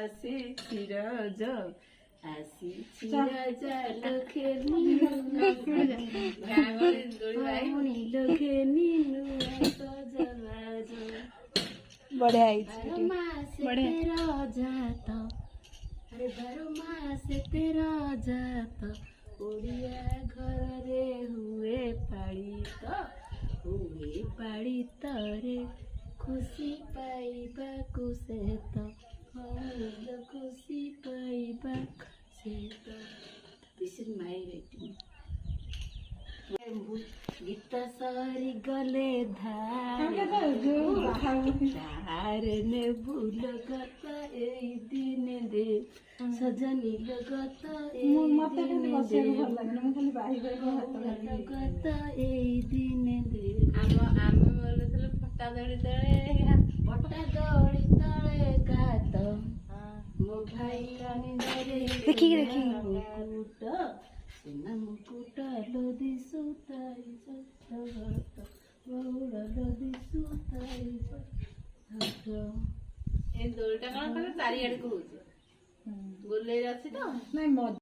ଆସିଛି ରଜ ଆସିଛି ରଜ ଲୋକେ ଲୋକେ ସଜବାଜ बढ़िया तेरा जात अरे बारो मास तेरा जात ओडिया घर रे हुए पालित रे खुशी पाइबा कुसे तो खुशी पाइबा से तो दिस इज माय राइटिंग गीत सरी गले धारने भूल गत ए दिन दे सजनी लगत ए दिन दे गत ए दिन दे आम बोलुथिलु पट्टा दौड़ी तळे गात मो भाई रानी दरे देखी मुकुट सुना मुकुट लोदी सुताई सत बहुड़ लोदी सुताई सत ए दौड़टा कौन चारिआड़ को गोले अच्छी तो नहीं